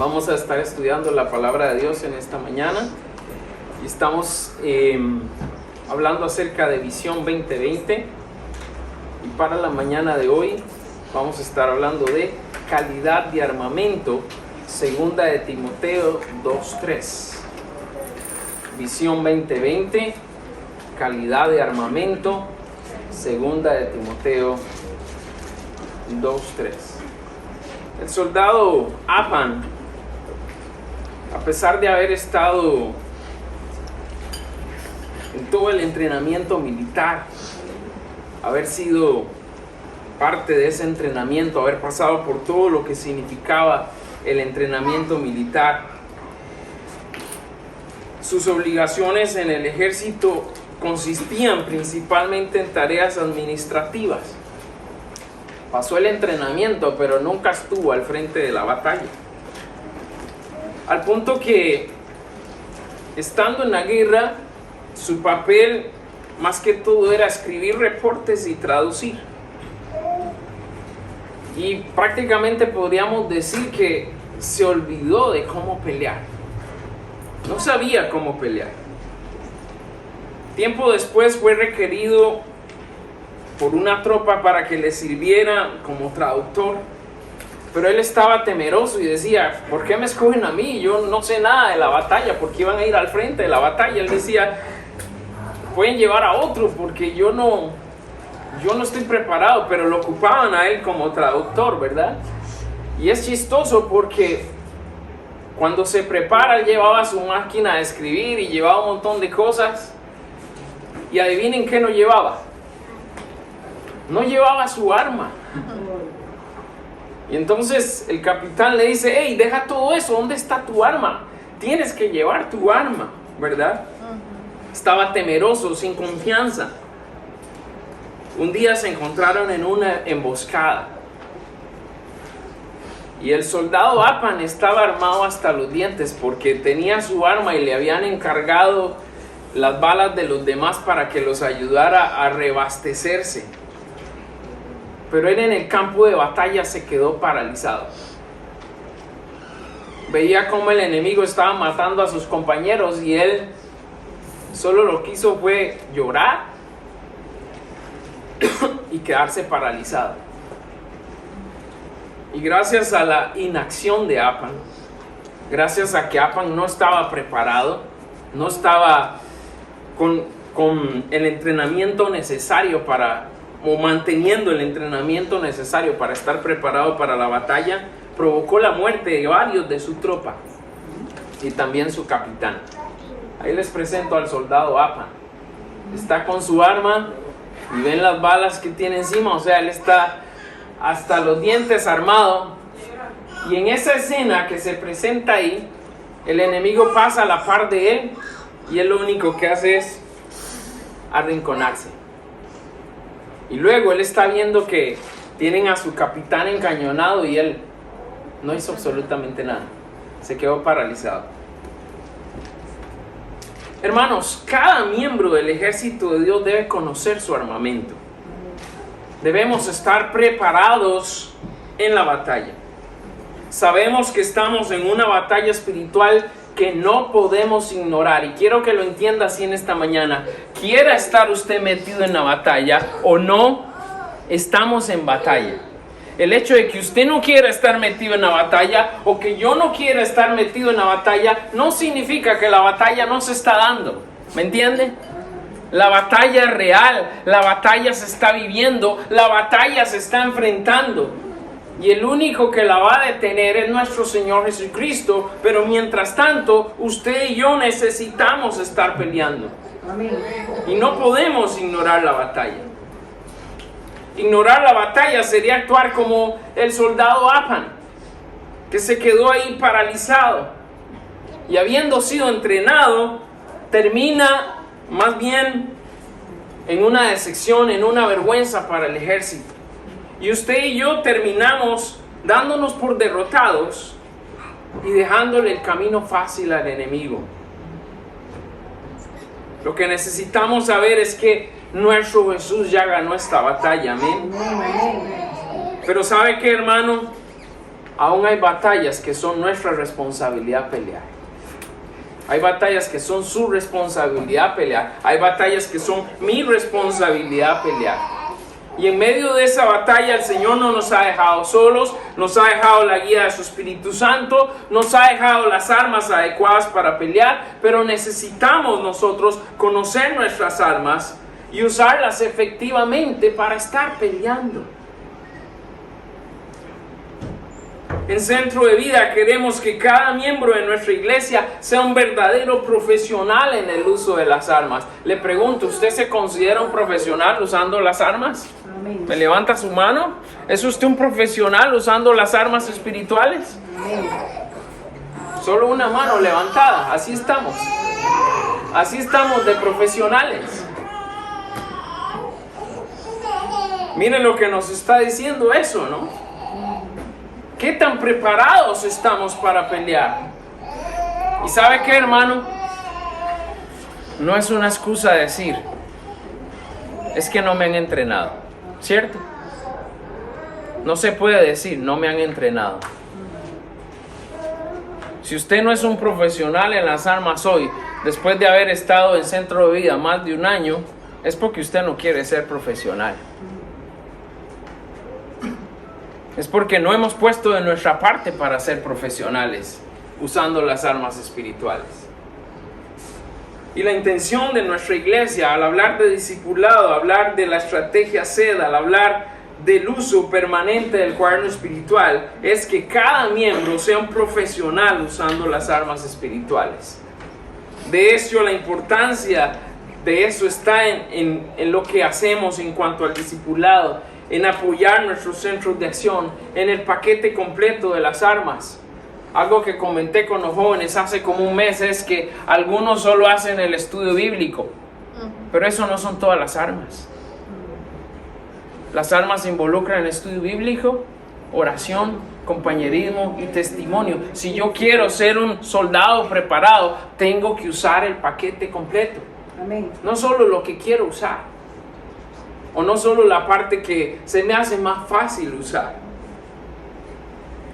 Vamos a estar estudiando la palabra de Dios en esta mañana y estamos hablando acerca de Visión 2020, y para la mañana de hoy vamos a estar hablando de calidad de armamento, segunda de Timoteo 2:3. Visión 2020, calidad de armamento, segunda de Timoteo 2:3. El soldado Apan, a pesar de haber estado en todo el entrenamiento militar, haber sido parte de ese entrenamiento, haber pasado por todo lo que significaba el entrenamiento militar, sus obligaciones en el ejército consistían principalmente en tareas administrativas. Pasó el entrenamiento, pero nunca estuvo al frente de la batalla. Al punto que, estando en la guerra, su papel más que todo era escribir reportes y traducir. Y prácticamente podríamos decir que se olvidó de cómo pelear. No sabía cómo pelear. Tiempo después fue requerido por una tropa para que le sirviera como traductor. Pero él estaba temeroso y decía, ¿por qué me escogen a mí? Yo no sé nada de la batalla, ¿por qué iban a ir al frente de la batalla? Él decía, pueden llevar a otro porque yo no estoy preparado, pero lo ocupaban a él como traductor, ¿verdad? Y es chistoso porque cuando se prepara, él llevaba su máquina de escribir y llevaba un montón de cosas. Y adivinen qué no llevaba. No llevaba su arma. Y entonces el capitán le dice, hey, deja todo eso, ¿dónde está tu arma? Tienes que llevar tu arma, ¿verdad? Estaba temeroso, sin confianza. Un día se encontraron en una emboscada. Y el soldado Apan estaba armado hasta los dientes porque tenía su arma y le habían encargado las balas de los demás para que los ayudara a reabastecerse. Pero él en el campo de batalla se quedó paralizado. Veía cómo el enemigo estaba matando a sus compañeros y él solo lo que hizo fue llorar y quedarse paralizado. Y gracias a la inacción de Apan, gracias a que Apan no estaba preparado, no estaba con el entrenamiento necesario o manteniendo el entrenamiento necesario para estar preparado para la batalla, provocó la muerte de varios de su tropa y también su capitán. Ahí les presento al soldado Apan. Está con su arma y ven las balas que tiene encima, o sea, él está hasta los dientes armado. Y en esa escena que se presenta ahí, el enemigo pasa a la par de él y él lo único que hace es arrinconarse. Y luego él está viendo que tienen a su capitán encañonado y él no hizo absolutamente nada. Se quedó paralizado. Hermanos, cada miembro del ejército de Dios debe conocer su armamento. Debemos estar preparados en la batalla. Sabemos que estamos en una batalla espiritual que no podemos ignorar, y quiero que lo entienda así en esta mañana. Quiera estar usted metido en la batalla o no, estamos en batalla. El hecho de que usted no quiera estar metido en la batalla o que yo no quiera estar metido en la batalla no significa que la batalla no se está dando. ¿Me entiende? La batalla es real, la batalla se está viviendo, la batalla se está enfrentando. Y el único que la va a detener es nuestro Señor Jesucristo. Pero mientras tanto, usted y yo necesitamos estar peleando. Amén. Y no podemos ignorar la batalla. Ignorar la batalla sería actuar como el soldado Apan, que se quedó ahí paralizado. Y habiendo sido entrenado, termina más bien en una decepción, en una vergüenza para el ejército. Y usted y yo terminamos dándonos por derrotados y dejándole el camino fácil al enemigo. Lo que necesitamos saber es que nuestro Jesús ya ganó esta batalla, amén. Pero ¿sabe qué, hermano? aún hay batallas que son nuestra responsabilidad pelear. Hay batallas que son su responsabilidad pelear. Hay batallas que son mi responsabilidad pelear. Y en medio de esa batalla el Señor no nos ha dejado solos, nos ha dejado la guía de su Espíritu Santo, nos ha dejado las armas adecuadas para pelear, pero necesitamos nosotros conocer nuestras armas y usarlas efectivamente para estar peleando. En Centro de Vida queremos que cada miembro de nuestra iglesia sea un verdadero profesional en el uso de las armas. Le pregunto, ¿usted se considera un profesional usando las armas? Amén. ¿Me levanta su mano? ¿Es usted un profesional usando las armas espirituales? Amén. Solo una mano levantada, así estamos. Así estamos de profesionales. Miren lo que nos está diciendo eso, ¿no? ¿Qué tan preparados estamos para pelear? ¿Y sabe qué, hermano? No es una excusa decir, es que no me han entrenado, ¿cierto? No se puede decir, no me han entrenado. Si usted no es un profesional en las armas hoy, después de haber estado en Centro de Vida más de un año, es porque usted no quiere ser profesional. Es porque no hemos puesto de nuestra parte para ser profesionales usando las armas espirituales. Y la intención de nuestra iglesia al hablar de discipulado, hablar de la estrategia SED, al hablar del uso permanente del cuaderno espiritual, es que cada miembro sea un profesional usando las armas espirituales. De hecho, la importancia de eso está en lo que hacemos en cuanto al discipulado, en apoyar nuestros centros de acción, en el paquete completo de las armas. Algo que comenté con los jóvenes hace como un mes es que algunos solo hacen el estudio bíblico, pero eso no son todas las armas. Las armas involucran estudio bíblico, oración, compañerismo y testimonio. Si yo quiero ser un soldado preparado, tengo que usar el paquete completo. Amén. No solo lo que quiero usar, o no solo la parte que se me hace más fácil usar.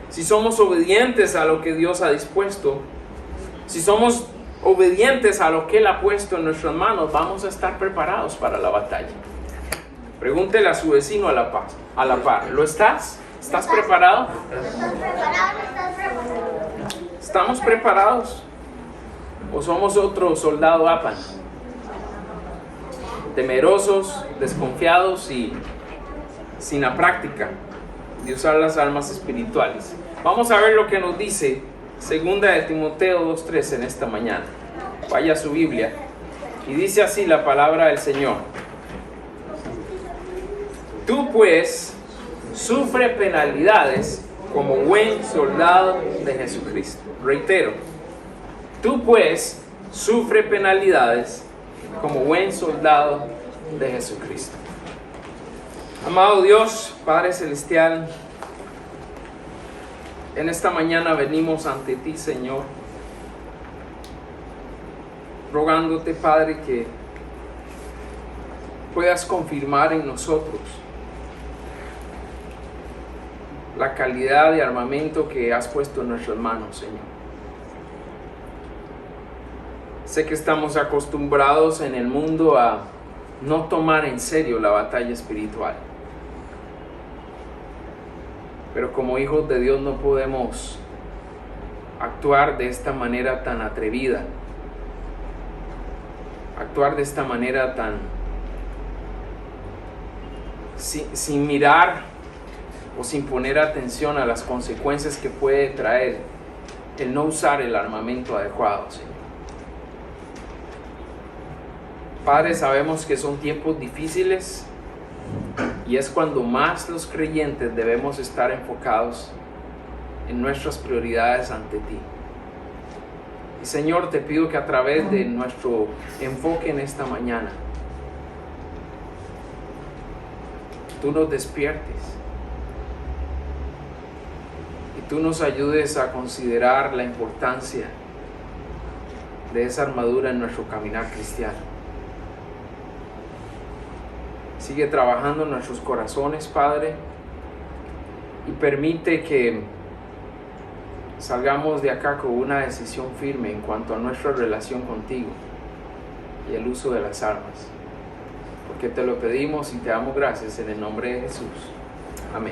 Si somos obedientes a lo que Dios ha dispuesto, si somos obedientes a lo que Él ha puesto en nuestras manos, vamos a estar preparados para la batalla. Pregúntele a su vecino a la par. ¿Lo estás? ¿Estás preparado? ¿Estamos preparados? ¿O somos otro soldado APAN? Temerosos, desconfiados y sin la práctica de usar las armas espirituales. Vamos a ver lo que nos dice 2 de Timoteo 2:3 en esta mañana. Vaya a su Biblia y dice así la palabra del Señor. Tú pues sufre penalidades como buen soldado de Jesucristo. Reitero, tú pues sufre penalidades como buen soldado de Jesucristo. Amado Dios, Padre Celestial, en esta mañana venimos ante ti, Señor, rogándote, Padre, que puedas confirmar en nosotros la calidad de armamento que has puesto en nuestras manos, Señor. Sé que estamos acostumbrados en el mundo a no tomar en serio la batalla espiritual. Pero como hijos de Dios no podemos actuar de esta manera tan atrevida, actuar de esta manera tan sin mirar o sin poner atención a las consecuencias que puede traer el no usar el armamento adecuado, Señor. Padre, sabemos que son tiempos difíciles y es cuando más los creyentes debemos estar enfocados en nuestras prioridades ante ti. Y Señor, te pido que a través de nuestro enfoque en esta mañana, tú nos despiertes y tú nos ayudes a considerar la importancia de esa armadura en nuestro caminar cristiano. Sigue trabajando en nuestros corazones, Padre, y permite que salgamos de acá con una decisión firme en cuanto a nuestra relación contigo y el uso de las armas. Porque te lo pedimos y te damos gracias en el nombre de Jesús. Amén.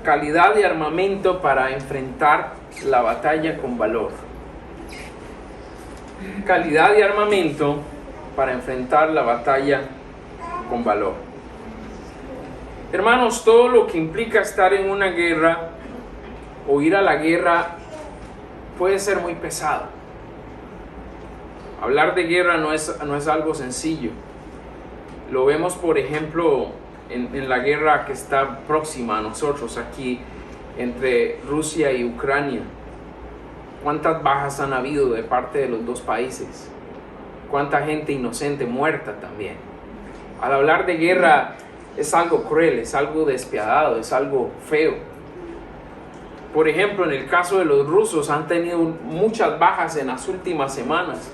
Calidad de armamento para enfrentar la batalla con valor. Calidad de armamento para enfrentar la batalla con valor. Hermanos, todo lo que implica estar en una guerra o ir a la guerra puede ser muy pesado. Hablar de guerra no es algo sencillo. Lo vemos, por ejemplo, en la guerra que está próxima a nosotros aquí entre Rusia y Ucrania. ¿Cuántas bajas han habido de parte de los dos países? ¿Cuánta gente inocente muerta también? Al hablar de guerra es algo cruel, es algo despiadado, es algo feo. Por ejemplo, en el caso de los rusos han tenido muchas bajas en las últimas semanas.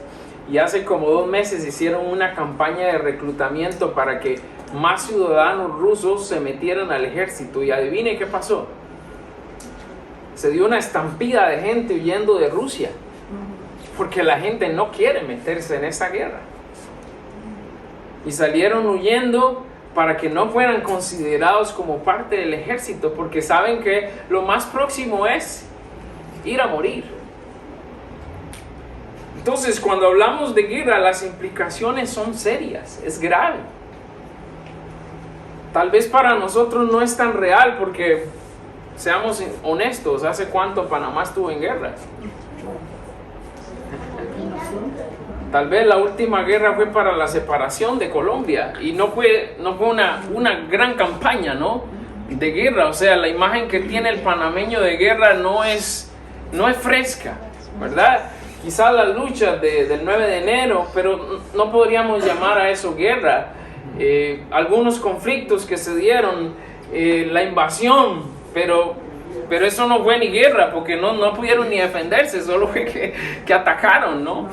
Y hace como 2 meses hicieron una campaña de reclutamiento para que más ciudadanos rusos se metieran al ejército. Y adivine qué pasó. Se dio una estampida de gente huyendo de Rusia. Porque la gente no quiere meterse en esa guerra. Y salieron huyendo para que no fueran considerados como parte del ejército. Porque saben que lo más próximo es ir a morir. Entonces, cuando hablamos de guerra, las implicaciones son serias, es grave. Tal vez para nosotros no es tan real porque, seamos honestos, ¿hace cuánto Panamá estuvo en guerra? Tal vez la última guerra fue para la separación de Colombia y no fue una gran campaña, ¿no?, de guerra. O sea, la imagen que tiene el panameño de guerra no es fresca, ¿verdad? Quizás las luchas del 9 de enero, pero no podríamos llamar a eso guerra. Algunos conflictos que se dieron, la invasión, pero eso no fue ni guerra, porque no pudieron ni defenderse, solo fue que atacaron, ¿no?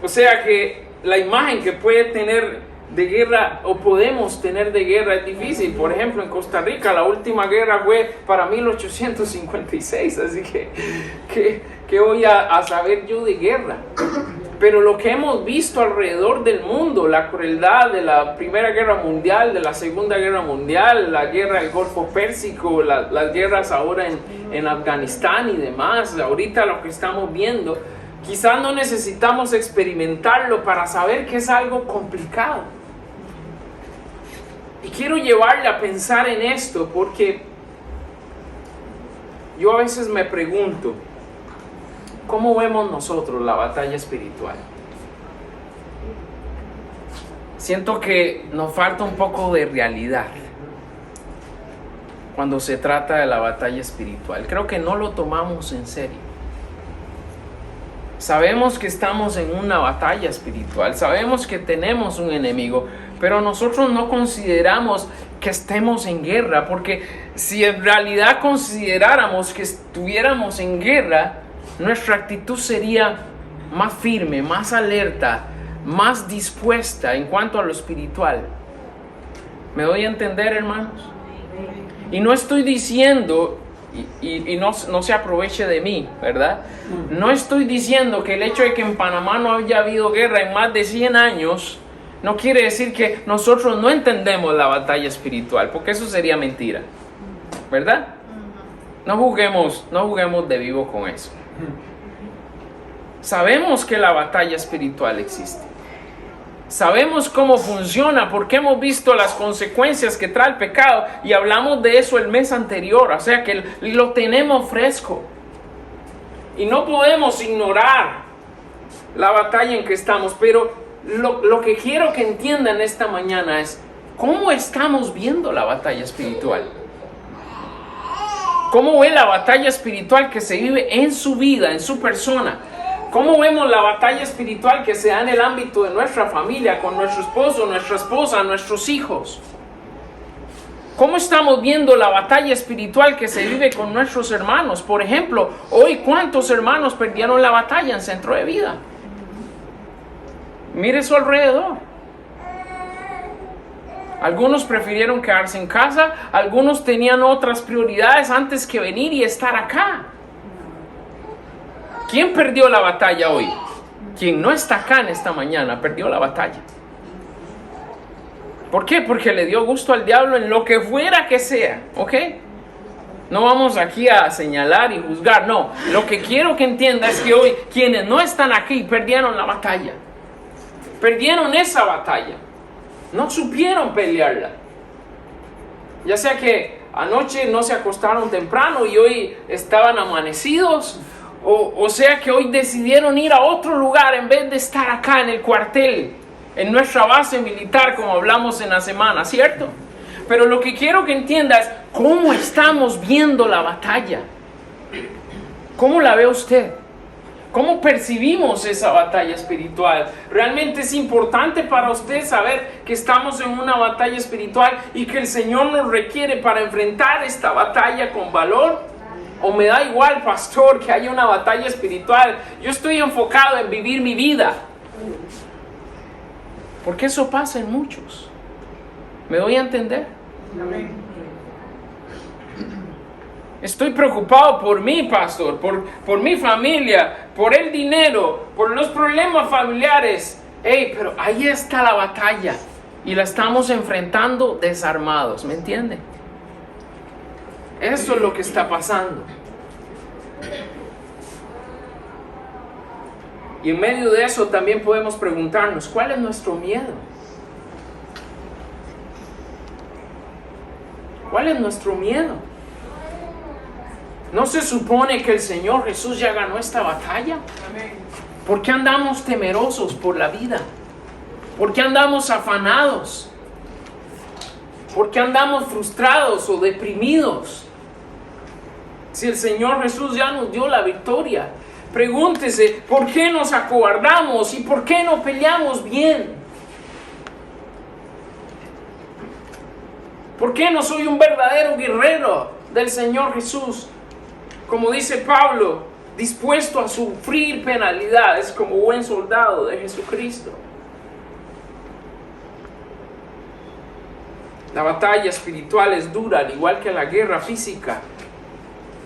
O sea que la imagen que puede tener de guerra, o podemos tener de guerra, es difícil. Por ejemplo, en Costa Rica la última guerra fue para 1856, así que voy a saber yo de guerra. Pero lo que hemos visto alrededor del mundo, la crueldad de la Primera Guerra Mundial, de la Segunda Guerra Mundial, la guerra del Golfo Pérsico, las guerras ahora en Afganistán y demás, ahorita lo que estamos viendo, quizás no necesitamos experimentarlo para saber que es algo complicado. Y quiero llevarle a pensar en esto porque yo a veces me pregunto, ¿cómo vemos nosotros la batalla espiritual? Siento que nos falta un poco de realidad cuando se trata de la batalla espiritual. Creo que no lo tomamos en serio. Sabemos que estamos en una batalla espiritual, sabemos que tenemos un enemigo, pero nosotros no consideramos que estemos en guerra, porque si en realidad consideráramos que estuviéramos en guerra, nuestra actitud sería más firme, más alerta, más dispuesta en cuanto a lo espiritual. ¿Me doy a entender, hermanos? Y no estoy diciendo, y no se aproveche de mí, ¿verdad? No estoy diciendo que el hecho de que en Panamá no haya habido guerra en más de 100 años, no quiere decir que nosotros no entendemos la batalla espiritual, porque eso sería mentira, ¿verdad? No juguemos de vivo con eso. Sabemos que la batalla espiritual existe. Sabemos cómo funciona porque hemos visto las consecuencias que trae el pecado y hablamos de eso el mes anterior, o sea que lo tenemos fresco. Y no podemos ignorar la batalla en que estamos, pero lo que quiero que entiendan esta mañana es cómo estamos viendo la batalla espiritual. ¿Cómo ve la batalla espiritual que se vive en su vida, en su persona? ¿Cómo vemos la batalla espiritual que se da en el ámbito de nuestra familia, con nuestro esposo, nuestra esposa, nuestros hijos? ¿Cómo estamos viendo la batalla espiritual que se vive con nuestros hermanos? Por ejemplo, hoy, ¿cuántos hermanos perdieron la batalla en Centro de Vida? Mire su alrededor. Algunos prefirieron quedarse en casa, algunos tenían otras prioridades antes que venir y estar acá. ¿Quién perdió la batalla hoy? Quien no está acá en esta mañana perdió la batalla. ¿Por qué? Porque le dio gusto al diablo en lo que fuera que sea, ¿ok? No vamos aquí a señalar y juzgar, no. Lo que quiero que entienda es que hoy quienes no están aquí perdieron la batalla. Perdieron esa batalla. No supieron pelearla. Ya sea que anoche no se acostaron temprano y hoy estaban amanecidos, o sea que hoy decidieron ir a otro lugar en vez de estar acá en el cuartel, en nuestra base militar, como hablamos en la semana, ¿cierto? Pero lo que quiero que entienda es cómo estamos viendo la batalla. ¿Cómo la ve usted? ¿Cómo percibimos esa batalla espiritual? ¿Realmente es importante para usted saber que estamos en una batalla espiritual y que el Señor nos requiere para enfrentar esta batalla con valor? ¿O me da igual, pastor, que haya una batalla espiritual? Yo estoy enfocado en vivir mi vida. Porque eso pasa en muchos. ¿Me doy a entender? Amén. Estoy preocupado por mí, pastor, por mi familia, por el dinero, por los problemas familiares. Pero ahí está la batalla y la estamos enfrentando desarmados, ¿me entiende? Eso es lo que está pasando. Y en medio de eso también podemos preguntarnos, ¿cuál es nuestro miedo? ¿Cuál es nuestro miedo? ¿No se supone que el Señor Jesús ya ganó esta batalla? ¿Por qué andamos temerosos por la vida? ¿Por qué andamos afanados? ¿Por qué andamos frustrados o deprimidos? Si el Señor Jesús ya nos dio la victoria, pregúntese, ¿por qué nos acobardamos y por qué no peleamos bien? ¿Por qué no soy un verdadero guerrero del Señor Jesús? Como dice Pablo, dispuesto a sufrir penalidades como buen soldado de Jesucristo. La batalla espiritual es dura, al igual que la guerra física.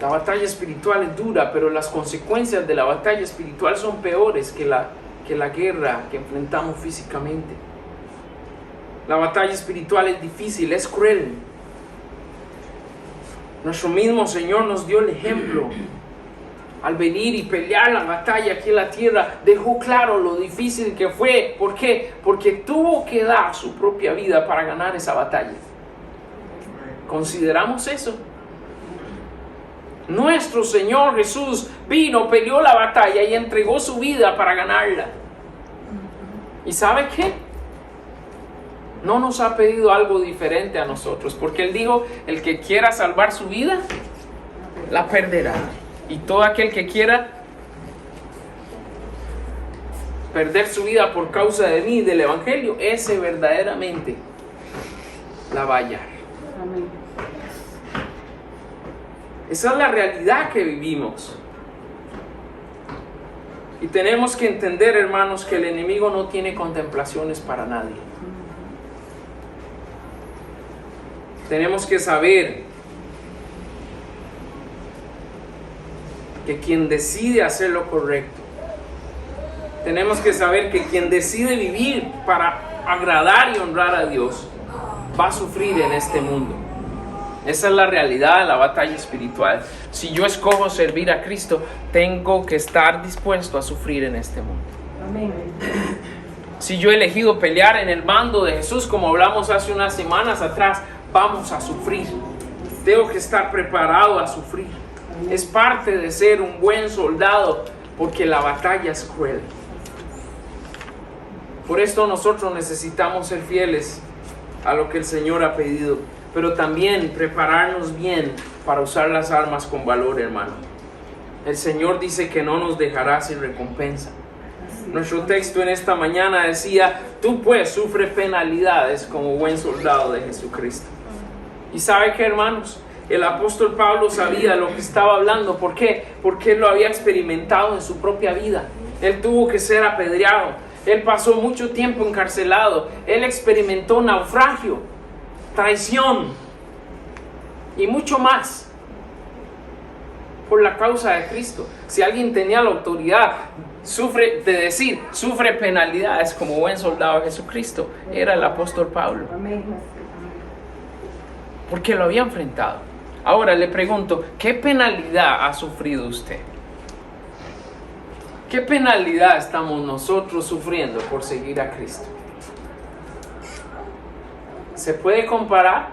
La batalla espiritual es dura, pero las consecuencias de la batalla espiritual son peores que la guerra que enfrentamos físicamente. La batalla espiritual es difícil, es cruel. Nuestro mismo Señor nos dio el ejemplo. Al venir y pelear la batalla aquí en la tierra, dejó claro lo difícil que fue. ¿Por qué? Porque tuvo que dar su propia vida para ganar esa batalla. ¿Consideramos eso? Nuestro Señor Jesús vino, peleó la batalla y entregó su vida para ganarla. ¿Y sabe qué? No nos ha pedido algo diferente a nosotros, porque Él dijo, el que quiera salvar su vida, la perderá. Y todo aquel que quiera perder su vida por causa de mí y del Evangelio, ese verdaderamente la va a hallar. Amén. Esa es la realidad que vivimos. Y tenemos que entender, hermanos, que el enemigo no tiene contemplaciones para nadie. Tenemos que saber que quien decide hacer lo correcto, tenemos que saber que quien decide vivir para agradar y honrar a Dios, va a sufrir en este mundo. Esa es la realidad de la batalla espiritual. Si yo escojo servir a Cristo, tengo que estar dispuesto a sufrir en este mundo. Amén. Si yo he elegido pelear en el bando de Jesús, como hablamos hace unas semanas atrás, vamos a sufrir. Tengo que estar preparado a sufrir. Es parte de ser un buen soldado, porque la batalla es cruel. Por esto nosotros necesitamos ser fieles a lo que el Señor ha pedido, pero también prepararnos bien para usar las armas con valor, hermano. El Señor dice que no nos dejará sin recompensa. Nuestro texto en esta mañana decía, tú pues sufre penalidades como buen soldado de Jesucristo. ¿Y sabe qué, hermanos? El apóstol Pablo sabía lo que estaba hablando. ¿Por qué? Porque él lo había experimentado en su propia vida. Él tuvo que ser apedreado. Él pasó mucho tiempo encarcelado. Él experimentó naufragio. traición y mucho más por la causa de Cristo. Si alguien tenía la autoridad sufre penalidades como buen soldado de Jesucristo, era el apóstol Pablo, porque lo había enfrentado. Ahora le pregunto, ¿qué penalidad ha sufrido usted? ¿Qué penalidad estamos nosotros sufriendo por seguir a Cristo? ¿Se puede comparar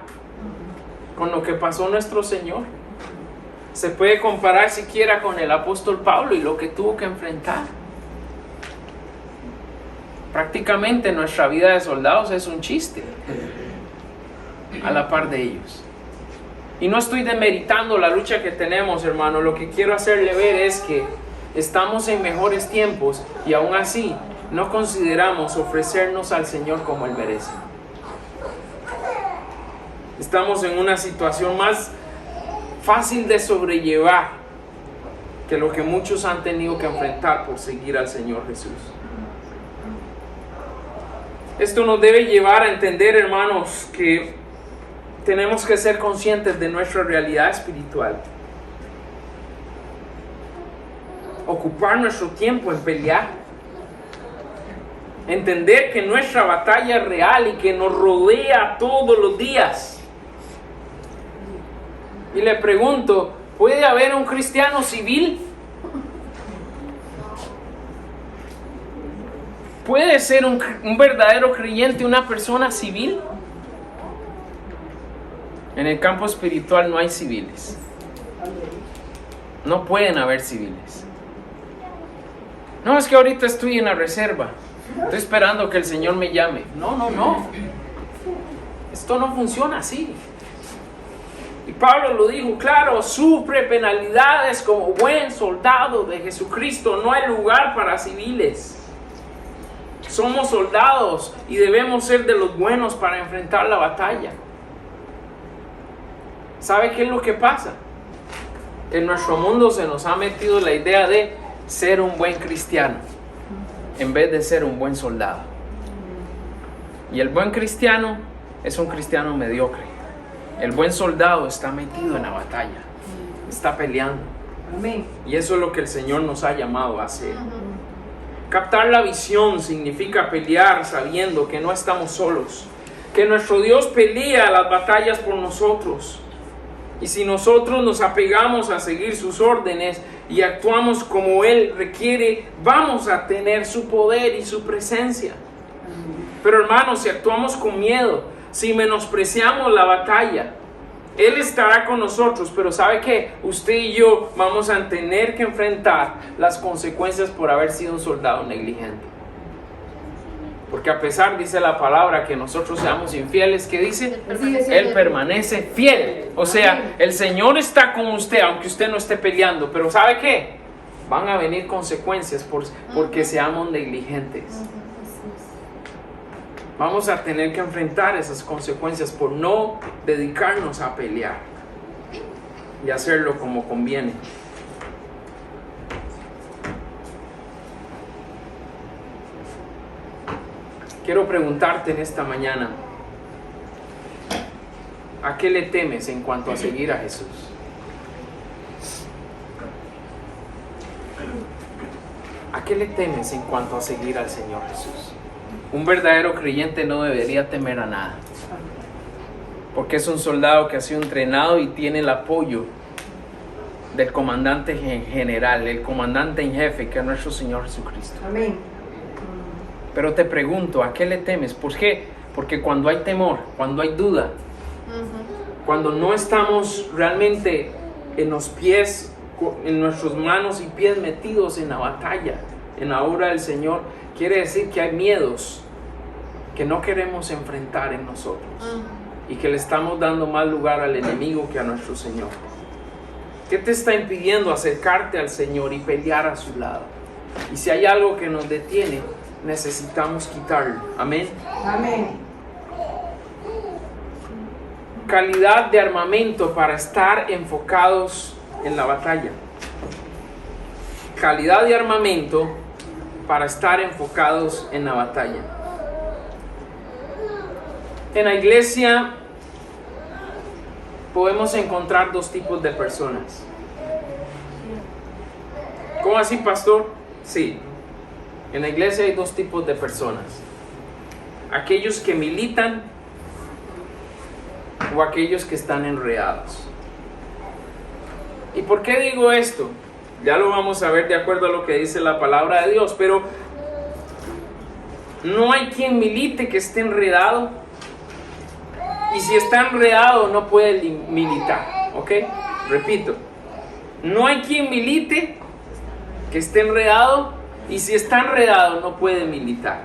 con lo que pasó nuestro Señor? ¿Se puede comparar siquiera con el apóstol Pablo y lo que tuvo que enfrentar? Prácticamente nuestra vida de soldados es un chiste a la par de ellos. Y no estoy demeritando la lucha que tenemos, hermano. Lo que quiero hacerle ver es que estamos en mejores tiempos y aún así no consideramos ofrecernos al Señor como Él merece. Estamos en una situación más fácil de sobrellevar que lo que muchos han tenido que enfrentar por seguir al Señor Jesús. Esto nos debe llevar a entender, hermanos, que tenemos que ser conscientes de nuestra realidad espiritual. Ocupar nuestro tiempo en pelear. Entender que nuestra batalla es real y que nos rodea todos los días. Y le pregunto, ¿puede haber un cristiano civil? ¿Puede ser un verdadero creyente una persona civil? En el campo espiritual no hay civiles. No pueden haber civiles. No, es que ahorita estoy en la reserva. Estoy esperando que el Señor me llame. No. Esto no funciona así. Y Pablo lo dijo claro, sufre penalidades como buen soldado de Jesucristo. No hay lugar para civiles. Somos soldados y debemos ser de los buenos para enfrentar la batalla. ¿Sabe qué es lo que pasa? En nuestro mundo se nos ha metido la idea de ser un buen cristiano en vez de ser un buen soldado. Y el buen cristiano es un cristiano mediocre. El buen soldado está metido en la batalla, está peleando. Amén. Y eso es lo que el Señor nos ha llamado a hacer. Captar la visión significa pelear sabiendo que no estamos solos, que nuestro Dios pelea las batallas por nosotros. Y si nosotros nos apegamos a seguir sus órdenes y actuamos como Él requiere, vamos a tener su poder y su presencia. Pero hermanos, si actuamos con miedo, si menospreciamos la batalla, Él estará con nosotros, pero ¿sabe qué? Usted y yo vamos a tener que enfrentar las consecuencias por haber sido un soldado negligente. Porque a pesar, dice la palabra, que nosotros seamos infieles, ¿qué dice? Él permanece fiel. O sea, el Señor está con usted, aunque usted no esté peleando. Pero ¿sabe qué? Van a venir consecuencias porque seamos negligentes. Vamos a tener que enfrentar esas consecuencias por no dedicarnos a pelear y hacerlo como conviene. Quiero preguntarte en esta mañana, ¿a qué le temes en cuanto a seguir a Jesús? ¿A qué le temes en cuanto a seguir al Señor Jesús? Un verdadero creyente no debería temer a nada, porque es un soldado que ha sido entrenado y tiene el apoyo del comandante general, el comandante en jefe, que es nuestro Señor Jesucristo. Amén. Pero te pregunto, ¿a qué le temes? ¿Por qué? Porque cuando hay temor, cuando hay duda, cuando no estamos realmente en los pies, en nuestras manos y pies metidos en la batalla, en la obra del Señor, quiere decir que hay miedos que no queremos enfrentar en nosotros y que le estamos dando más lugar al enemigo que a nuestro Señor. ¿Qué te está impidiendo acercarte al Señor y pelear a su lado? Y si hay algo que nos detiene, necesitamos quitarlo. Amén. Amén. Calidad de armamento para estar enfocados en la batalla. Calidad de armamento para estar enfocados en la batalla. En la iglesia podemos encontrar dos tipos de personas. ¿Cómo así, pastor? Sí, en la iglesia hay dos tipos de personas. Aquellos que militan o aquellos que están enredados. ¿Y por qué digo esto? Ya lo vamos a ver de acuerdo a lo que dice la palabra de Dios, pero no hay quien milite que esté enredado. Y si está enredado no puede militar, ¿ok? Repito, no hay quien milite que esté enredado, y si está enredado no puede militar.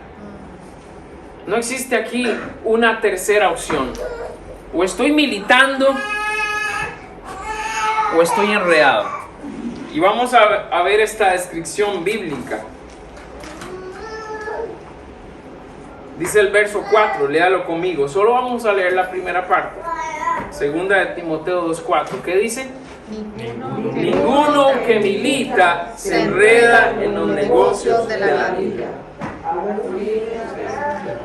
No existe aquí una tercera opción. O estoy militando o estoy enredado. Y vamos a ver esta descripción bíblica. Dice el verso 4, léalo conmigo. Solo vamos a leer la primera parte. Segunda de Timoteo 2:4. ¿Qué dice? Ninguno que milita se enreda en los negocios de la vida.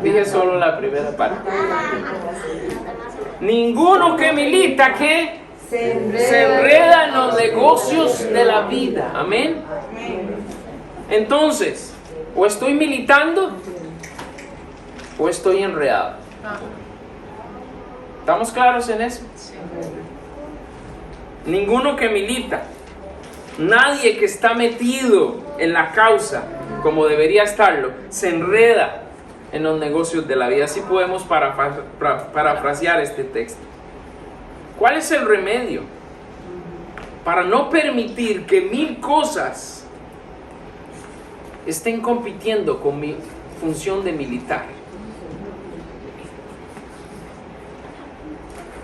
Dije solo la primera parte. Ninguno que milita que se enreda en los negocios de la vida. Amén. Entonces, o estoy militando o estoy enredado. ¿Estamos claros en eso? Ninguno que milita, nadie que está metido en la causa como debería estarlo, se enreda en los negocios de la vida. Así podemos parafrasear este texto. ¿Cuál es el remedio para no permitir que 1000 cosas estén compitiendo con mi función de militar?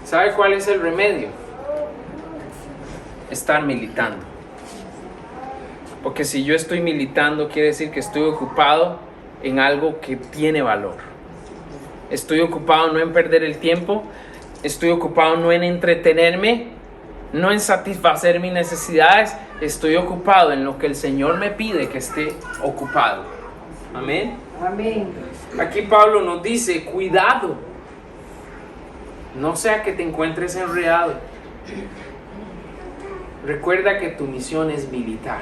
¿Sabe cuál es el remedio? Estar militando. Porque si yo estoy militando, quiere decir que estoy ocupado en algo que tiene valor. Estoy ocupado no en perder el tiempo, estoy ocupado no en entretenerme, no en satisfacer mis necesidades, estoy ocupado en lo que el Señor me pide que esté ocupado. Amén. Amén. Aquí Pablo nos dice, cuidado, no sea que te encuentres enredado. Recuerda que tu misión es militar.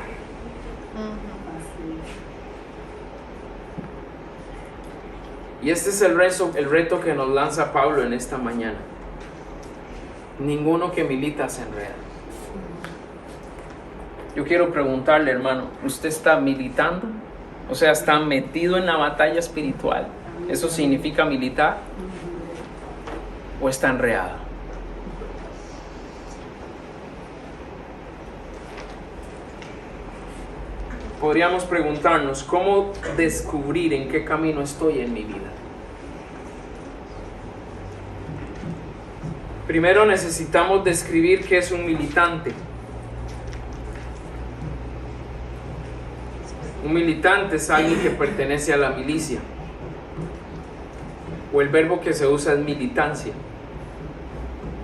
Y este es el reto que nos lanza Pablo en esta mañana. Ninguno que milita se enreda. Yo quiero preguntarle, hermano, ¿usted está militando? O sea, ¿está metido en la batalla espiritual? ¿Eso significa militar? ¿O está enredado? Podríamos preguntarnos, ¿cómo descubrir en qué camino estoy en mi vida? Primero necesitamos describir qué es un militante. Un militante es alguien que pertenece a la milicia. O el verbo que se usa es militancia.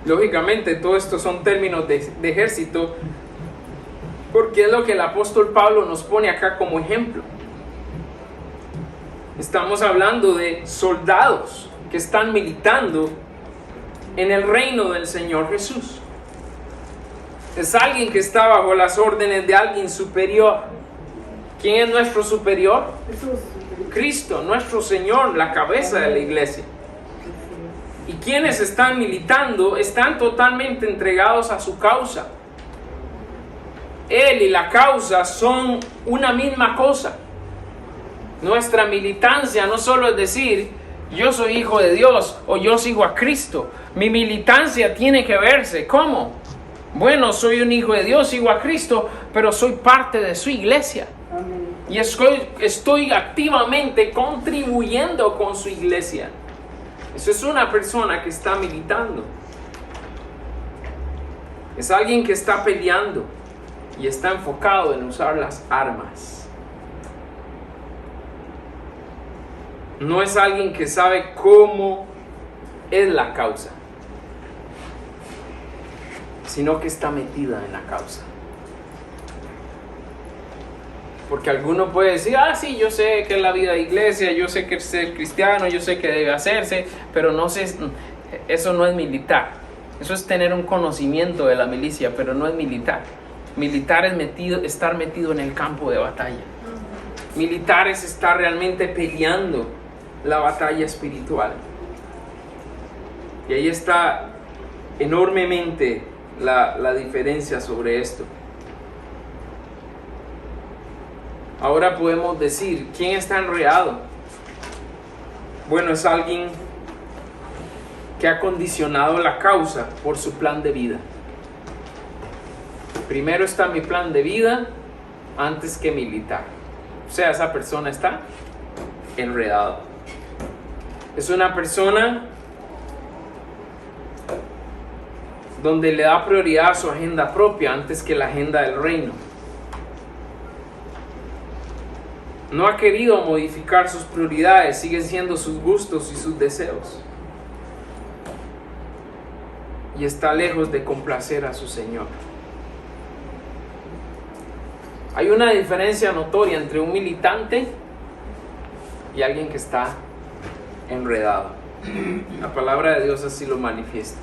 Lógicamente, todo esto son términos de ejército, porque es lo que el apóstol Pablo nos pone acá como ejemplo. Estamos hablando de soldados que están militando en el reino del Señor Jesús. Es alguien que está bajo las órdenes de alguien superior. ¿Quién es nuestro superior? Jesús. Cristo, nuestro Señor, la cabeza de la iglesia. Y quienes están militando están totalmente entregados a su causa. Él y la causa son una misma cosa. Nuestra militancia no solo es decir, yo soy hijo de Dios o yo sigo a Cristo. Mi militancia tiene que verse, ¿cómo? Bueno, soy un hijo de Dios, sigo a Cristo, pero soy parte de su iglesia. Amén. Y estoy activamente contribuyendo con su iglesia. Eso es una persona que está militando. Es alguien que está peleando y está enfocado en usar las armas. No es alguien que sabe cómo es la causa, sino que está metida en la causa. Porque alguno puede decir, sí, yo sé que es la vida de iglesia, yo sé que es ser cristiano, yo sé que debe hacerse, pero no sé, eso no es militar. Eso es tener un conocimiento de la milicia, pero no es militar. Militar es estar metido en el campo de batalla. Militar es estar realmente peleando la batalla espiritual. Y ahí está enormemente la diferencia sobre esto. Ahora podemos decir, ¿quién está enredado? Bueno, es alguien que ha condicionado la causa por su plan de vida. Primero está mi plan de vida antes que militar. O sea, esa persona está enredada. Es una persona donde le da prioridad a su agenda propia antes que la agenda del reino. No ha querido modificar sus prioridades, siguen siendo sus gustos y sus deseos. Y está lejos de complacer a su Señor. Hay una diferencia notoria entre un militante y alguien que está enredado. La palabra de Dios así lo manifiesta.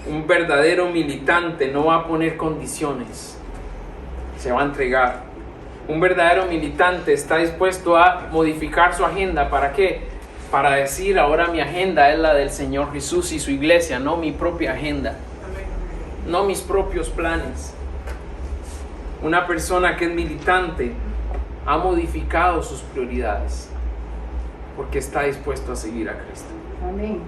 Un verdadero militante no va a poner condiciones, se va a entregar. Un verdadero militante está dispuesto a modificar su agenda. ¿Para qué? Para decir, ahora mi agenda es la del Señor Jesús y su iglesia, no mi propia agenda, no mis propios planes. Una persona que es militante ha modificado sus prioridades porque está dispuesto a seguir a Cristo. Amén.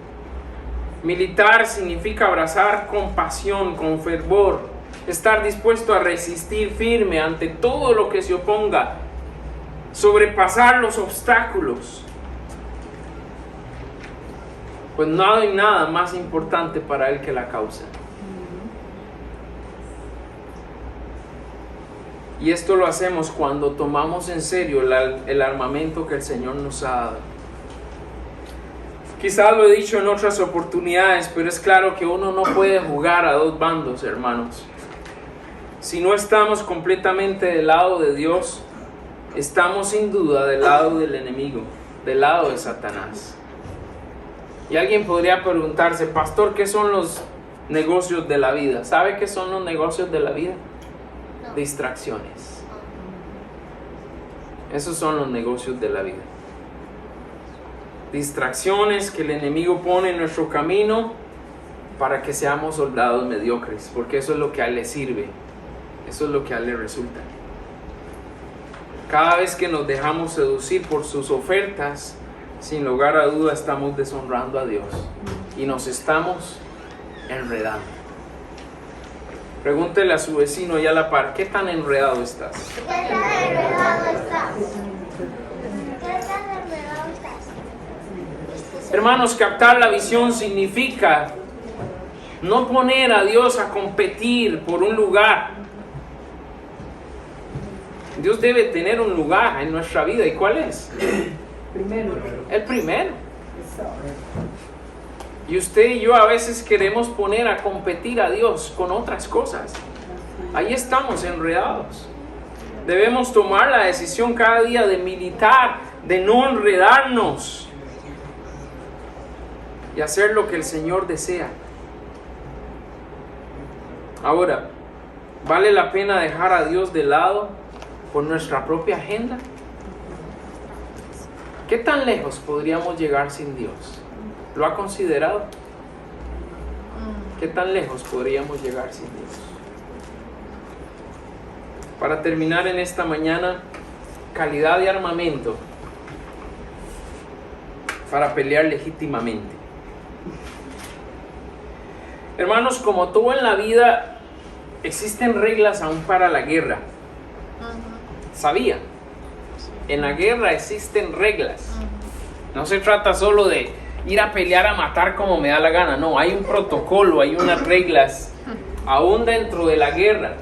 Militar significa abrazar con pasión, con fervor, estar dispuesto a resistir firme ante todo lo que se oponga, sobrepasar los obstáculos. Pues no hay nada más importante para él que la causa. Y esto lo hacemos cuando tomamos en serio el armamento que el Señor nos ha dado. Quizás lo he dicho en otras oportunidades, pero es claro que uno no puede jugar a dos bandos, hermanos. Si no estamos completamente del lado de Dios, estamos sin duda del lado del enemigo, del lado de Satanás. Y alguien podría preguntarse, pastor, ¿qué son los negocios de la vida? ¿Sabe qué son los negocios de la vida? No. Distracciones. Esos son los negocios de la vida. Distracciones que el enemigo pone en nuestro camino para que seamos soldados mediocres, porque eso es lo que a él le sirve, eso es lo que a él le resulta. Cada vez que nos dejamos seducir por sus ofertas, sin lugar a duda estamos deshonrando a Dios y nos estamos enredando. Pregúntele a su vecino y a la par, ¿qué tan enredado estás? ¿Qué tan enredado estás? ¿Qué tan enredado estás? Hermanos, captar la visión significa no poner a Dios a competir por un lugar. Dios debe tener un lugar en nuestra vida. ¿Y cuál es? Primero. El primero. Y usted y yo a veces queremos poner a competir a Dios con otras cosas. Ahí estamos enredados. Debemos tomar la decisión cada día de militar, de no enredarnos y hacer lo que el Señor desea. Ahora, ¿vale la pena dejar a Dios de lado por nuestra propia agenda? ¿Qué tan lejos podríamos llegar sin Dios? ¿Lo ha considerado? ¿Qué tan lejos podríamos llegar sin Dios? Para terminar en esta mañana, calidad de armamento para pelear legítimamente. Hermanos, como todo en la vida, existen reglas aún para la guerra. ¿Sabía? En la guerra existen reglas. No se trata solo de ir a pelear a matar como me da la gana. No, hay un protocolo, hay unas reglas aún dentro de la guerra.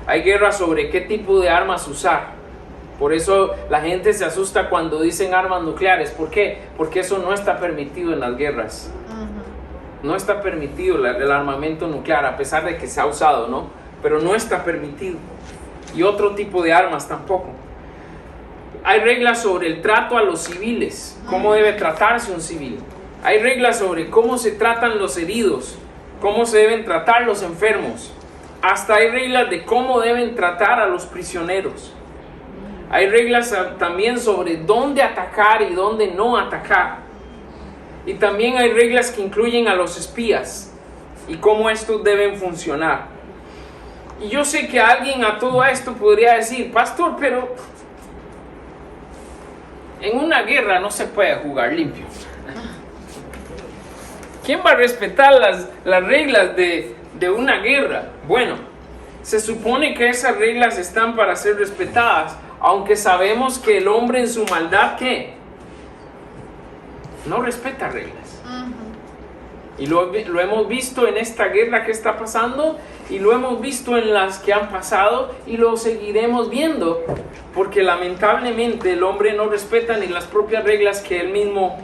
Hay guerra sobre qué tipo de armas usar. Por eso la gente se asusta cuando dicen armas nucleares. ¿Por qué? Porque eso no está permitido en las guerras. No está permitido el armamento nuclear, a pesar de que se ha usado, ¿no? Pero no está permitido. Y otro tipo de armas tampoco. Hay reglas sobre el trato a los civiles. ¿Cómo debe tratarse un civil? Hay reglas sobre cómo se tratan los heridos, cómo se deben tratar los enfermos. Hasta hay reglas de cómo deben tratar a los prisioneros. Hay reglas también sobre dónde atacar y dónde no atacar. Y también hay reglas que incluyen a los espías y cómo estos deben funcionar. Y yo sé que alguien a todo esto podría decir, pastor, pero en una guerra no se puede jugar limpio. ¿Quién va a respetar las reglas de una guerra? Bueno, se supone que esas reglas están para ser respetadas, aunque sabemos que el hombre en su maldad, ¿qué? No respeta reglas. Y lo hemos visto en esta guerra que está pasando, y lo hemos visto en las que han pasado, y lo seguiremos viendo, porque lamentablemente el hombre no respeta ni las propias reglas que él mismo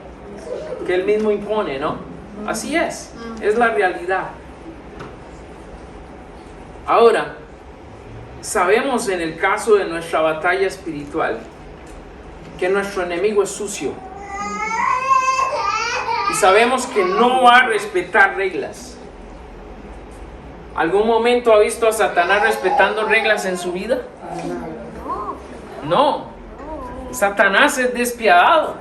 impone, ¿no? Así es la realidad. Ahora, sabemos en el caso de nuestra batalla espiritual que nuestro enemigo es sucio. Y sabemos que no va a respetar reglas. ¿Algún momento ha visto a Satanás respetando reglas en su vida? No. Satanás es despiadado.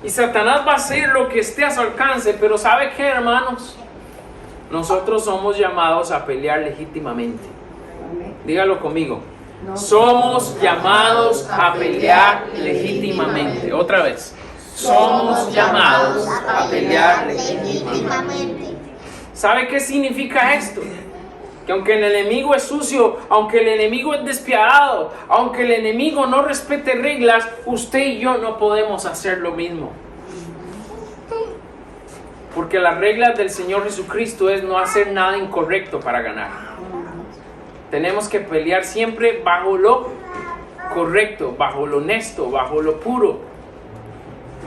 Y Satanás va a hacer lo que esté a su alcance. Pero ¿sabe qué, hermanos? Nosotros somos llamados a pelear legítimamente. Dígalo conmigo. Somos llamados a pelear legítimamente. Otra vez. Somos llamados a pelear legítimamente. ¿Sabe qué significa esto? Que aunque el enemigo es sucio, aunque el enemigo es despiadado, aunque el enemigo no respete reglas, usted y yo no podemos hacer lo mismo. Porque las reglas del Señor Jesucristo es no hacer nada incorrecto para ganar. Tenemos que pelear siempre bajo lo correcto, bajo lo honesto, bajo lo puro,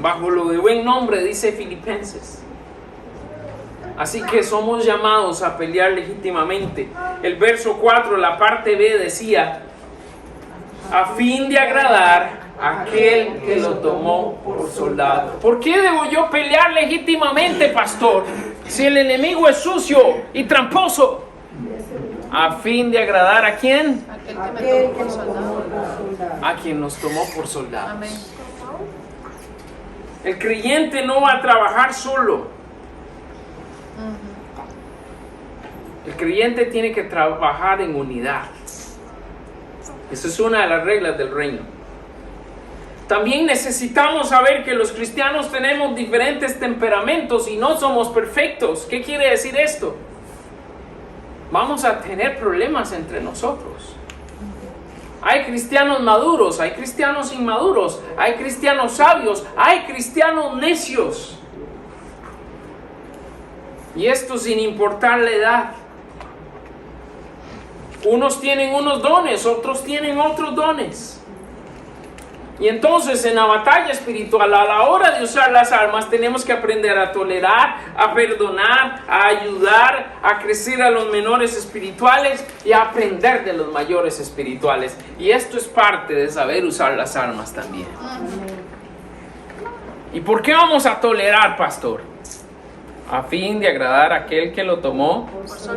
bajo lo de buen nombre, dice Filipenses. Así que somos llamados a pelear legítimamente. El verso 4, la parte B decía, a fin de agradar a aquel que lo tomó por soldado. ¿Por qué debo yo pelear legítimamente, pastor? Si el enemigo es sucio y tramposo. A fin de agradar a quién? Aquel que me tomó por soldado. A quien nos tomó por soldados. Amén. El creyente no va a trabajar solo. El creyente tiene que trabajar en unidad. Esa es una de las reglas del reino. También necesitamos saber que los cristianos tenemos diferentes temperamentos y no somos perfectos. ¿Qué quiere decir esto? Vamos a tener problemas entre nosotros. Hay cristianos maduros, hay cristianos inmaduros, hay cristianos sabios, hay cristianos necios. Y esto sin importar la edad. Unos tienen unos dones, otros tienen otros dones. Y entonces en la batalla espiritual, a la hora de usar las armas, tenemos que aprender a tolerar, a perdonar, a ayudar, a crecer a los menores espirituales y a aprender de los mayores espirituales. Y esto es parte de saber usar las armas también. ¿Y por qué vamos a tolerar, pastor? A fin de agradar a aquel que lo tomó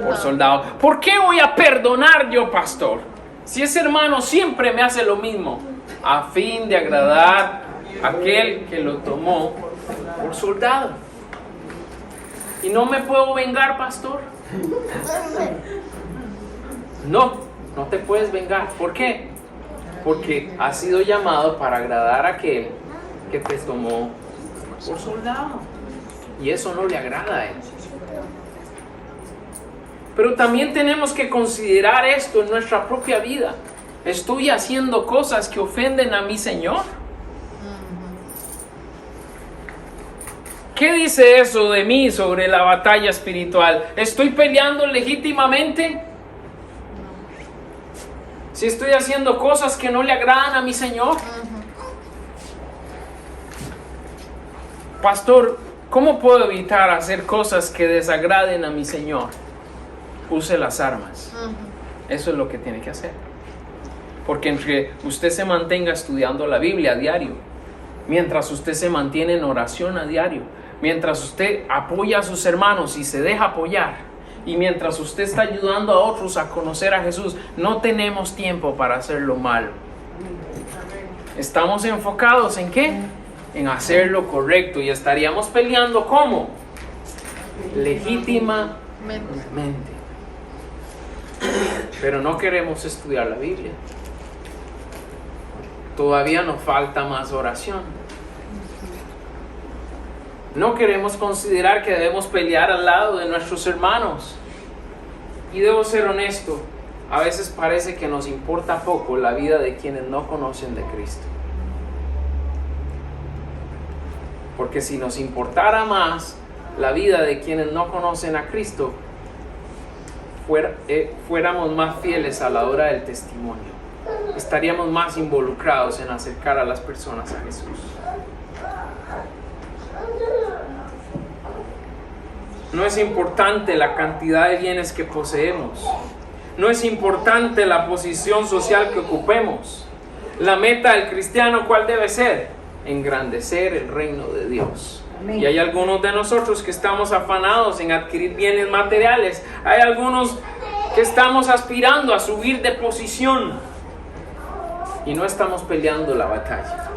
por soldado. ¿Por qué voy a perdonar yo, pastor? Si ese hermano siempre me hace lo mismo. A fin de agradar a aquel que lo tomó por soldado. ¿Y no me puedo vengar, pastor? No te puedes vengar. ¿Por qué? Porque has sido llamado para agradar a aquel que te tomó por soldado. Y eso no le agrada a él. Pero también tenemos que considerar esto en nuestra propia vida. ¿Estoy haciendo cosas que ofenden a mi Señor? ¿Qué dice eso de mí sobre la batalla espiritual? ¿Estoy peleando legítimamente? Si estoy haciendo cosas que no le agradan a mi Señor. Pastor, ¿cómo puedo evitar hacer cosas que desagraden a mi Señor? Use las armas. Eso es lo que tiene que hacer. Porque entre usted se mantenga estudiando la Biblia a diario, mientras usted se mantiene en oración a diario, mientras usted apoya a sus hermanos y se deja apoyar, y mientras usted está ayudando a otros a conocer a Jesús, no tenemos tiempo para hacer lo malo. Estamos enfocados ¿en qué? En hacer lo correcto, y estaríamos peleando ¿cómo? Legítimamente. Pero no queremos estudiar la Biblia. Todavía nos falta más oración. No queremos considerar que debemos pelear al lado de nuestros hermanos. Y debo ser honesto, a veces parece que nos importa poco la vida de quienes no conocen de Cristo. Porque si nos importara más la vida de quienes no conocen a Cristo, fuéramos más fieles a la hora del testimonio. Estaríamos más involucrados en acercar a las personas a Jesús. No es importante la cantidad de bienes que poseemos. No es importante la posición social que ocupemos. La meta del cristiano, ¿cuál debe ser? Engrandecer el reino de Dios. Y hay algunos de nosotros que estamos afanados en adquirir bienes materiales. Hay algunos que estamos aspirando a subir de posición y no estamos peleando la batalla.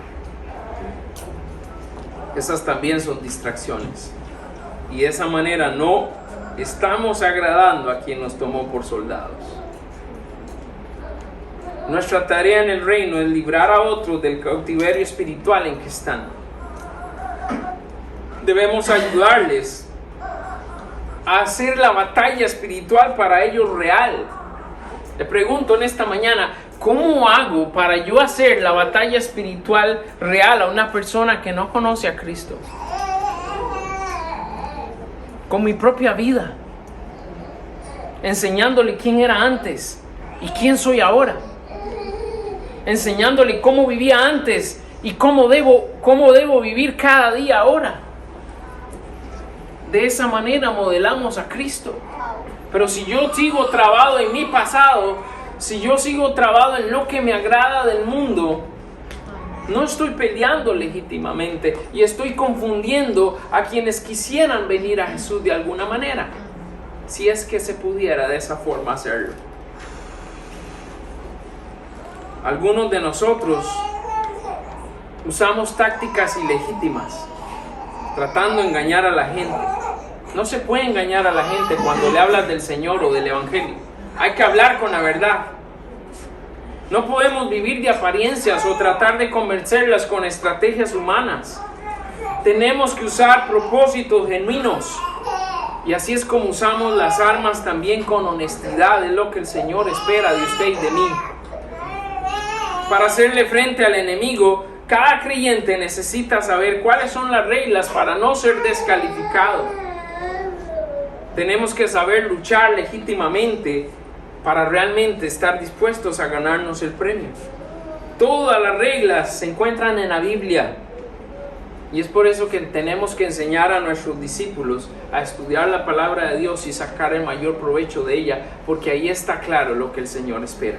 Esas también son distracciones, y de esa manera no estamos agradando a quien nos tomó por soldados. Nuestra tarea en el reino es librar a otros del cautiverio espiritual en que están. Debemos ayudarles a hacer la batalla espiritual para ellos real. Le pregunto en esta mañana, ¿cómo hago para yo hacer la batalla espiritual real a una persona que no conoce a Cristo? Con mi propia vida, enseñándole quién era antes y quién soy ahora, enseñándole cómo vivía antes y cómo debo vivir cada día ahora. De esa manera modelamos a Cristo. Pero si yo sigo trabado en mi pasado, si yo sigo trabado en lo que me agrada del mundo, no estoy peleando legítimamente y estoy confundiendo a quienes quisieran venir a Jesús de alguna manera, si es que se pudiera de esa forma hacerlo. Algunos de nosotros usamos tácticas ilegítimas, tratando de engañar a la gente. No se puede engañar a la gente cuando le hablas del Señor o del Evangelio. Hay que hablar con la verdad. No podemos vivir de apariencias o tratar de convencerlas con estrategias humanas. Tenemos que usar propósitos genuinos. Y así es como usamos las armas también con honestidad. Es lo que el Señor espera de usted y de mí. Para hacerle frente al enemigo, cada creyente necesita saber cuáles son las reglas para no ser descalificado. Tenemos que saber luchar legítimamente para realmente estar dispuestos a ganarnos el premio. Todas las reglas se encuentran en la Biblia. Y es por eso que tenemos que enseñar a nuestros discípulos a estudiar la palabra de Dios y sacar el mayor provecho de ella, porque ahí está claro lo que el Señor espera.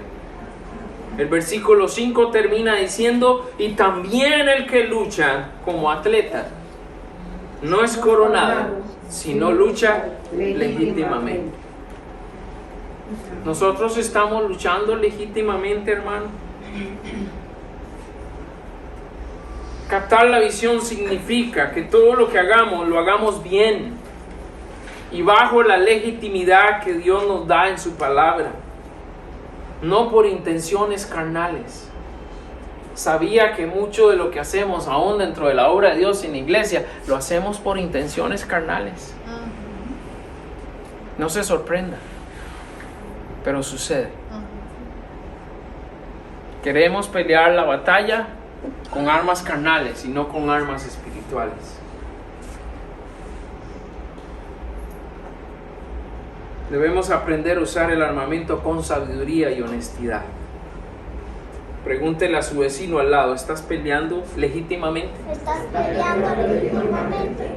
El versículo 5 termina diciendo: y también el que lucha como atleta no es coronado, sino lucha legítimamente. Nosotros estamos luchando legítimamente, hermano. Captar la visión significa que todo lo que hagamos, lo hagamos bien y bajo la legitimidad que Dios nos da en su palabra, no por intenciones carnales. Sabía que mucho de lo que hacemos, aún dentro de la obra de Dios en la iglesia, lo hacemos por intenciones carnales. No se sorprenda, pero sucede. Queremos pelear la batalla con armas carnales y no con armas espirituales. Debemos aprender a usar el armamento con sabiduría y honestidad. Pregúntele a su vecino al lado: ¿estás peleando legítimamente? ¿Estás peleando legítimamente?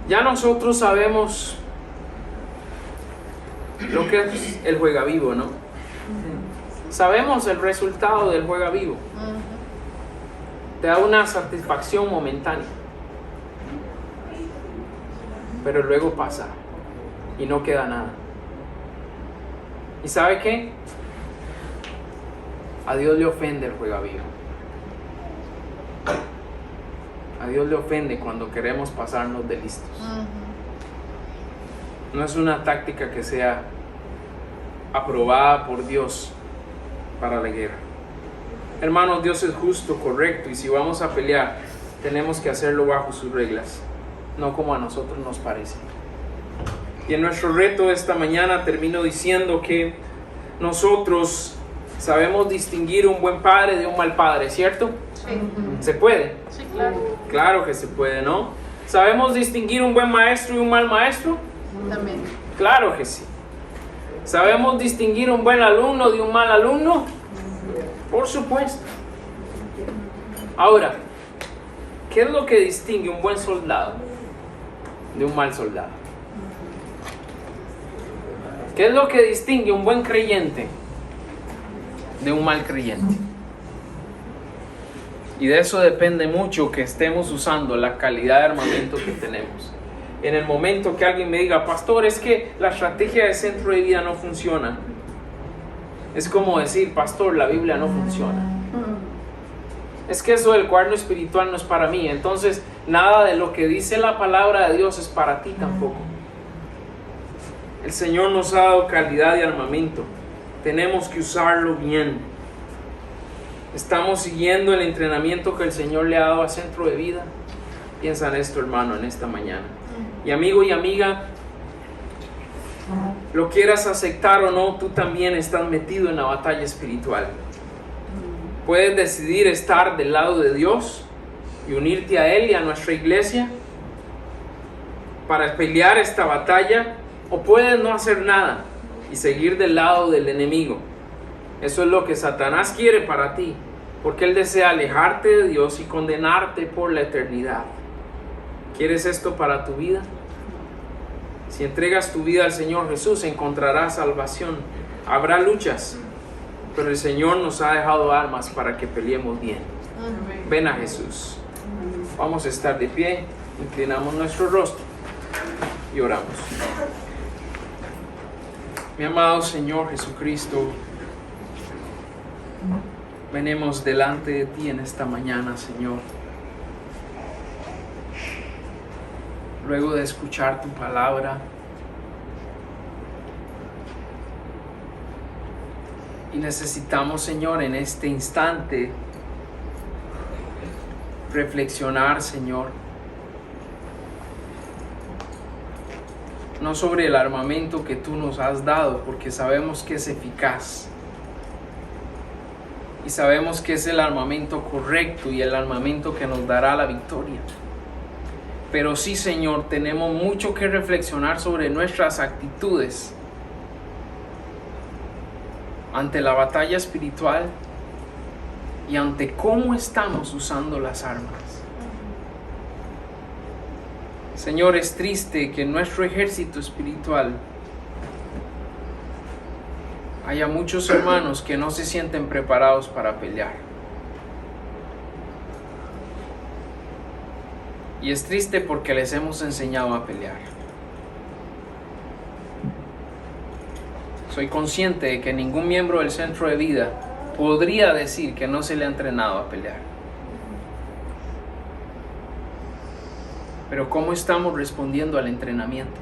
Ya nosotros sabemos lo que es el juega vivo, ¿no? Sabemos el resultado del juega vivo. te da una satisfacción momentánea, pero luego pasa y no queda nada. ¿Y sabe qué? A Dios le ofende el juego vivo. A Dios le ofende cuando queremos pasarnos de listos. No es una táctica que sea aprobada por Dios para la guerra. Hermanos, Dios es justo, correcto, y si vamos a pelear, tenemos que hacerlo bajo sus reglas, no como a nosotros nos parece. Y en nuestro reto esta mañana termino diciendo que nosotros sabemos distinguir un buen padre de un mal padre, ¿cierto? Sí. ¿Se puede? Sí, claro. Claro que se puede, ¿no? ¿Sabemos distinguir un buen maestro y un mal maestro? También. Claro que sí. ¿Sabemos distinguir un buen alumno de un mal alumno? Por supuesto. Ahora, ¿qué es lo que distingue un buen soldado de un mal soldado? ¿Qué es lo que distingue un buen creyente de un mal creyente? Y de eso depende mucho que estemos usando la calidad de armamento que tenemos. En el momento que alguien me diga, pastor, es que la estrategia de centro de vida no funciona. Es como decir, pastor, la Biblia no funciona. Es que eso del cuaderno espiritual no es para mí. Entonces, nada de lo que dice la palabra de Dios es para ti tampoco. El Señor nos ha dado calidad de armamento. Tenemos que usarlo bien. Estamos siguiendo el entrenamiento que el Señor le ha dado a Centro de Vida. Piensa en esto, hermano, en esta mañana. Y amigo y amiga, lo quieras aceptar o no, tú también estás metido en la batalla espiritual. Puedes decidir estar del lado de Dios y unirte a Él y a nuestra iglesia para pelear esta batalla, o puedes no hacer nada y seguir del lado del enemigo. Eso es lo que Satanás quiere para ti, porque él desea alejarte de Dios y condenarte por la eternidad. ¿Quieres esto para tu vida? Si entregas tu vida al Señor Jesús, encontrarás salvación. Habrá luchas, pero el Señor nos ha dejado armas para que peleemos bien. Ven a Jesús. Vamos a estar de pie, inclinamos nuestro rostro y oramos. Mi amado Señor Jesucristo, venimos delante de ti en esta mañana, Señor. Luego de escuchar tu palabra, y necesitamos, Señor, en este instante reflexionar, Señor, no sobre el armamento que tú nos has dado, porque sabemos que es eficaz y sabemos que es el armamento correcto y el armamento que nos dará la victoria. Pero sí, Señor, tenemos mucho que reflexionar sobre nuestras actitudes ante la batalla espiritual y ante cómo estamos usando las armas. Señor, es triste que en nuestro ejército espiritual haya muchos hermanos que no se sienten preparados para pelear. Y es triste porque les hemos enseñado a pelear. Soy consciente de que ningún miembro del Centro de Vida podría decir que no se le ha entrenado a pelear. Pero ¿cómo estamos respondiendo al entrenamiento?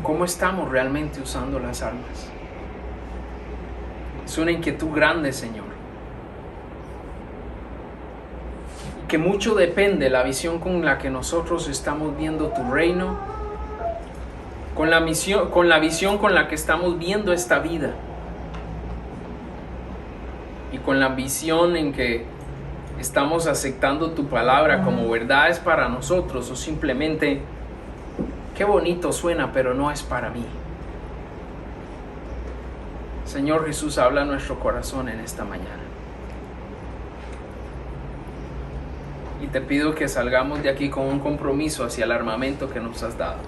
¿Cómo estamos realmente usando las armas? Es una inquietud grande, Señor. Que mucho depende la visión con la que nosotros estamos viendo tu reino, con la visión con la que estamos viendo esta vida, y con la visión en que estamos aceptando tu palabra como verdades para nosotros, o simplemente qué bonito suena, pero no es para mí. Señor Jesús, habla a nuestro corazón en esta mañana. Y te pido que salgamos de aquí con un compromiso hacia el armamento que nos has dado.